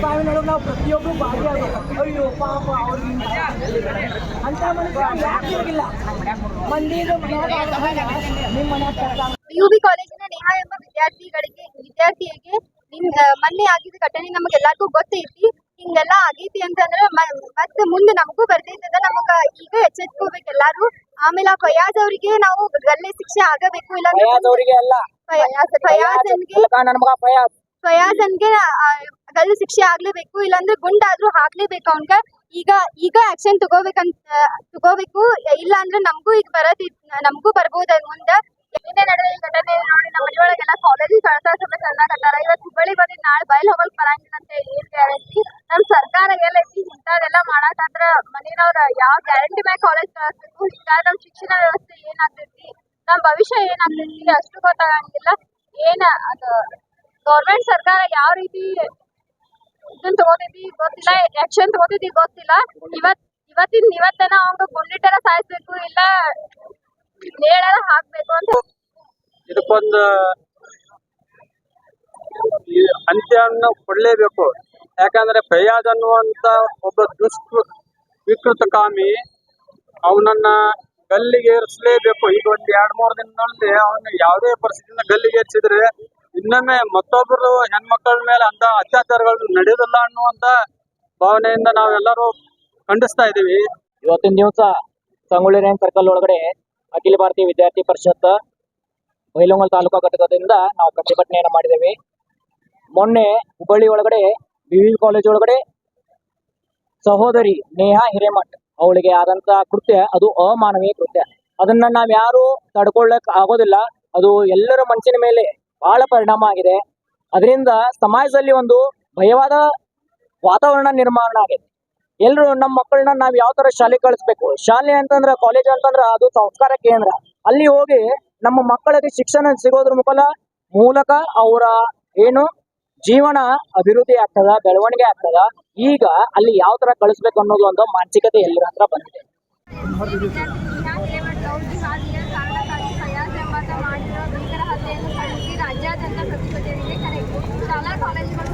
ಸಾವಿನೊಳಗೆ ನಾವು ಪ್ರತಿಯೊಬ್ಬರು ಭಾಗಿಯಾಗಬೇಕು. ಅಯ್ಯೋ ಪಾಪ ಅವ್ರಿಗೆ ಅಂತ ಮನುಷ್ಯ ಯಾಕೆ ಇರಲಿಲ್ಲ. ಮಂದಿದು ನಿಮ್ಮ ಮನೆ ಯುಬಿ ಕಾಲೇಜಿನ ನೇಹಾ ಎಂಬ ವಿದ್ಯಾರ್ಥಿಗೆ ಮೊನ್ನೆ ಆಗಿದ್ದ ಘಟನೆ ನಮಗೆಲ್ಲರಿಗೂ ಗೊತ್ತೈತಿ. ಹಿಂಗೆಲ್ಲಾ ಆಗೈತಿ ಅಂತಂದ್ರೆ ಮತ್ತೆ ಮುಂದೆ ನಮಗೂ ಬರ್ತೈತದ. ನಮಗ ಈಗ ಎಚ್ಚೆತ್ಕೋಬೇಕು ಎಲ್ಲಾರು. ಆಮೇಲೆ ಆ ಫಯಾಜ್ ಅವರಿಗೆ ನಾವು ಗಲ್ಲೆ ಶಿಕ್ಷೆ ಆಗಬೇಕು. ಇಲ್ಲ ಫಯಾಜನ್ಗೆ ಗಲ್ಲು ಶಿಕ್ಷೆ ಆಗ್ಲೇಬೇಕು. ಇಲ್ಲಾಂದ್ರೆ ಗುಂಡಾದ್ರೂ ಹಾಕ್ಲೇಬೇಕು ಅವನ್ಗ. ಈಗ ಆಕ್ಷನ್ ತಗೋಬೇಕು. ಇಲ್ಲ ಅಂದ್ರೆ ನಮಗೂ ಬರ್ಬೋದು ಮುಂದ. ಏನೇ ನಡೆದ ಈ ಘಟನೆ ನೋಡಿ ನಮ್ಮ ಮನೆಯೊಳಗೆಲ್ಲ ಕಾಲೇಜಿಗೆ ಕಳ್ಸೋ ಸಮೇತ ಅನ್ನಕತ್ತಾರ. ಇವತ್ತು ಹುಬ್ಬಳ್ಳಿ ಬಂದಿ ನಾಳೆ ಬಯಲು ಹೋಗಲ್ ಬರಂಗಿಲ್ಲ ಅಂತ ಏನ್ ಗ್ಯಾರಂಟಿ? ನಮ್ ಸರ್ಕಾರ ಎಲ್ಲೈತಿ ಇಂಥದೆಲ್ಲ ಮಾಡಾಕಂದ್ರ ಮನೆಯವ್ರ ಯಾವ ಗ್ಯಾರಂಟಿ ಮ್ಯಾಗ ಕಾಲೇಜ್ ಕಳಿಸ್ಬೇಕು? ಹಿಂಗಾದ್ರೆ ನಮ್ ಶಿಕ್ಷಣ ವ್ಯವಸ್ಥೆ ಏನಾಗ್ತೈತಿ, ನಮ್ ಭವಿಷ್ಯ ಏನಾಗ್ತೈತಿ ಅಷ್ಟು ಗೊತ್ತಾಗಂಗಿಲ್ಲ. ಅದು ಗೌರ್ಮೆಂಟ್ ಸರ್ಕಾರ ಯಾವ ರೀತಿ ಇದನ್ನ ತಗೋತೈತಿ ಗೊತ್ತಿಲ್ಲ, ಆಕ್ಷನ್ ತಗೋತೈತಿ ಗೊತ್ತಿಲ್ಲ. ಇವತ್ತನ ಅವಂಗ ಗುಂಡಿಟ್ಟರ ಸಾಯಿಸ್ಬೇಕು, ಇಲ್ಲ ನೇಳರ ಹಾಕ್ಬೇಕು ಅಂತ. ಇದಕ್ಕೊಂದು ಅಂತ್ಯವನ್ನು ಕೊಡ್ಲೇಬೇಕು. ಯಾಕಂದ್ರೆ ಫಯಾಜ್ ಅನ್ನುವಂತ ಒಬ್ಬ ವಿಕೃತ ಕಾಮಿ, ಅವನನ್ನ ಗಲ್ಲಿಗೆ ಏರಿಸಲೇಬೇಕು. ಈಗ ಒಂದ್ 2-3 ದಿನದಲ್ಲಿ ಅವನ್ನ ಯಾವುದೇ ಪರಿಸ್ಥಿತಿಯಿಂದ ಗಲ್ಲಿಗೆ ಏರಿಸಿದ್ರೆ ಇನ್ನೊಮ್ಮೆ ಮತ್ತೊಬ್ಬರು ಹೆಣ್ಮಕ್ಳ ಮೇಲೆ ಅಂತ ಅತ್ಯಾಚಾರಗಳು ನಡೆಯೋದಿಲ್ಲ ಅನ್ನುವಂತ ಭಾವನೆಯಿಂದ ನಾವೆಲ್ಲರೂ ಖಂಡಿಸ್ತಾ ಇದೀವಿ. ಇವತ್ತಿನ ದಿವಸ ಸಂಗೊಳ್ಳಿ ರೇಂಜ್ ಸರ್ಕಲ್ ಒಳಗಡೆ ಅಖಿಲ ಭಾರತೀಯ ವಿದ್ಯಾರ್ಥಿ ಪರಿಷತ್ ಬೈಲಹೊಂಗಲ ತಾಲೂಕಾ ಘಟಕದಿಂದ ನಾವು ಪ್ರತಿಭಟನೆಯನ್ನು ಮಾಡಿದ್ದೇವೆ. ಮೊನ್ನೆ ಹುಬ್ಬಳ್ಳಿ ಒಳಗಡೆ BV ಕಾಲೇಜ್ ಒಳಗಡೆ ಸಹೋದರಿ ನೇಹಾ ಹಿರೇಮಠ್ ಅವಳಿಗೆ ಆದಂತ ಕೃತ್ಯ ಅದು ಅಮಾನವೀಯ ಕೃತ್ಯ. ಅದನ್ನ ನಾವ್ ಯಾರು ತಡ್ಕೊಳ್ಳಕ್ ಆಗೋದಿಲ್ಲ. ಅದು ಎಲ್ಲರ ಮನಸ್ಸಿನ ಮೇಲೆ ಬಹಳ ಪರಿಣಾಮ ಆಗಿದೆ. ಅದರಿಂದ ಸಮಾಜದಲ್ಲಿ ಒಂದು ಭಯವಾದ ವಾತಾವರಣ ನಿರ್ಮಾಣ ಆಗಿದೆ. ಎಲ್ರು ನಮ್ಮ ಮಕ್ಕಳನ್ನ ನಾವ್ ಯಾವ ತರ ಶಾಲೆ ಕಳಿಸ್ಬೇಕು? ಶಾಲೆ ಅಂತಂದ್ರ, ಕಾಲೇಜ್ ಅಂತಂದ್ರ ಅದು ಸಂಸ್ಕಾರ ಕೇಂದ್ರ. ಅಲ್ಲಿ ಹೋಗಿ ನಮ್ಮ ಮಕ್ಕಳಿಗೆ ಶಿಕ್ಷಣ ಸಿಗೋದ್ರ ಮೂಲಕ ಅವರ ಜೀವನ ಅಭಿವೃದ್ಧಿ ಆಗ್ತದ, ಬೆಳವಣಿಗೆ ಆಗ್ತದ. ಈಗ ಅಲ್ಲಿ ಯಾವ ತರ ಕಳಿಸ್ಬೇಕು ಅನ್ನೋದು ಒಂದು ಮಾನಸಿಕತೆ ಎಲ್ಲರ ಹತ್ರ ಬಂದಿದೆ. ರಾಜ್ಯಾದ್ಯಂತ ಪ್ರತಿಭಟನೆಗೆ ಕರೆ. ಶಾಲಾ ಕಾಲೇಜುಗಳು